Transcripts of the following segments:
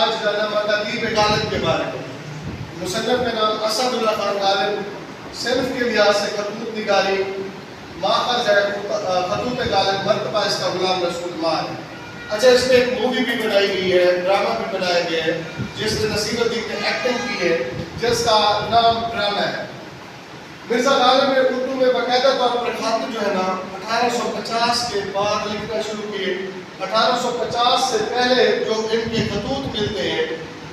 آج کا نام ادیب غالب کے بارے میں. مصنف کا نام اسد اللہ خان غالب. صنف کے لحاظ سے خطوط نگاری ماخذ ہے خطوط غالب، مرتبہ اس کا غلام رسول ماں ہے. اچھا، اس میں ایک مووی بھی بنائی گئی ہے، ڈرامہ بھی بنایا گیا ہے جس میں نصیر الدین نے ایکٹنگ کی ہے، جس کا نام ڈرامہ ہے. مرزا غالب نے اردو میں باقاعدہ طور پر خط جو ہے نا 1850 کے بعد لکھنا شروع کیے. 1850 سے پہلے جو ان کے خطوط ملتے ہیں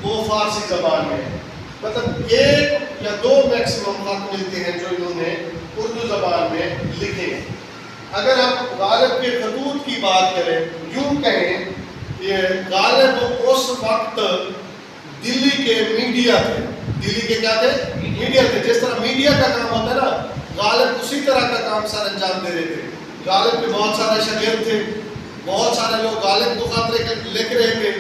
وہ فارسی زبان میں ہیں. مطلب ایک یا دو میکسیمم خط ملتے ہیں جو انہوں نے اردو زبان میں لکھے ہیں. اگر ہم غالب کے خطوط کی بات کریں، یوں کہیں یہ غالب اس وقت دلی کے میڈیا تھے. دلی کے کیا تھے؟ میڈیا تھے. جس طرح میڈیا کا کام ہوتا ہے نا، غالب اسی طرح کا کام سر انجام دے رہے تھے. غالب کے بہت سارے شاگرد تھے، بہت سارے لوگ غالب کو خط لکھ رہے تھے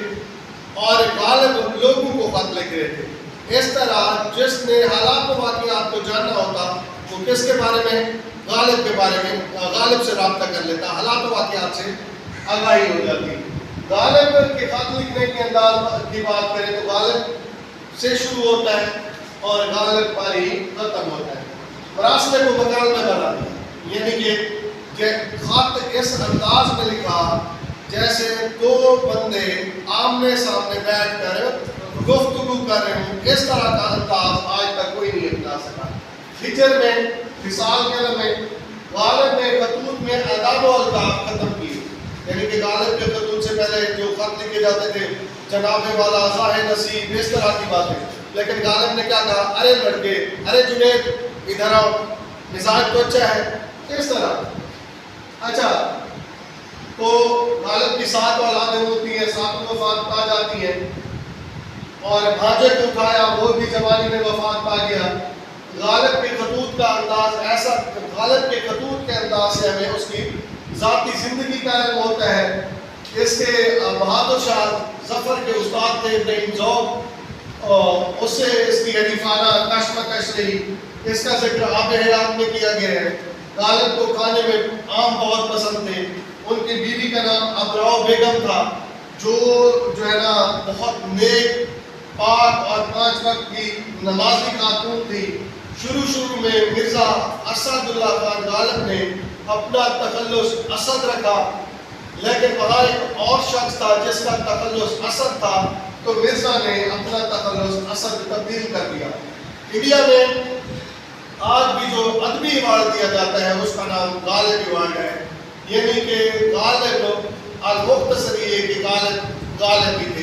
اور غالب لوگوں کو خط لکھ رہے تھے. اس طرح جس نے حالات و واقعات کو جاننا ہوتا وہ کس کے بارے میں؟ غالب کے بارے میں، غالب سے رابطہ کر لیتا، حالات و واقعات سے آگاہی ہو جاتی. غالب کے خط لکھنے کے انداز کی بات کریں تو غالب سے شروع ہوتا ہے اور غالب پر ہی ختم ہوتا ہے. مراسلے کو مکالمہ بنا دیا، یعنی کہ خط اس انداز میں لکھا جیسے دو بندے آمنے سامنے بیٹھ کر گفتگو کر رہے ہوں. اس طرح کا انداز آج تک کوئی نہیں اپنا سکا. ہجر میں، فصال قلم میں غالب نے خطوط میں آداب و الطاف ختم کی. یعنی کہ غالب کے خطوط سے پہلے جو خط لکھے جاتے تھے جناب والا، ظاہر نصیب، اس طرح کی باتیں، لیکن غالب نے کیا کہا؟ ارے لڑکے، ارے جنید ادھر آؤ، مزاج تو اچھا ہے، اس طرح. اچھا، تو غالب کی 7 اولادیں ہوتی ہیں، 7 وفات پا جاتی ہیں اور بھانجے کو اٹھایا، وہ بھی جوانی میں وفات پا گیا. غالب کے خطوط کا انداز ایسا، غالب کے خطوط کے انداز سے ہمیں اس کی ذاتی زندگی کا علم ہوتا ہے. اس کے بہادر شاہ ظفر کے استاد تھے ابراہیم ذوق، اس سے اس کی حریفانہ کشمکش رہی. اس کا ذکر آب حیات میں کیا گیا ہے. غالب کو کھانے میں آم بہت پسند تھے. ان کی بیوی کا نام ابراؤ بیگم تھا، جو ہے نا بہت نیک، پاک اور 5 وقت کی نمازی خاتون تھی. شروع میں مرزا اسد اللہ خان غالب نے اپنا تخلص اسد رکھا، لیکن وہاں ایک اور شخص تھا جس کا تخلص اسد تھا، تو مرزا نے اپنا تخلص اسد تبدیل کر دیا. انڈیا میں آج بھی جو ادبی ایوارڈ دیا جاتا ہے اس کا نام غالب ایوارڈ ہے. یعنی کہ غالب المختصر یہ کہ غالب بھی تھے.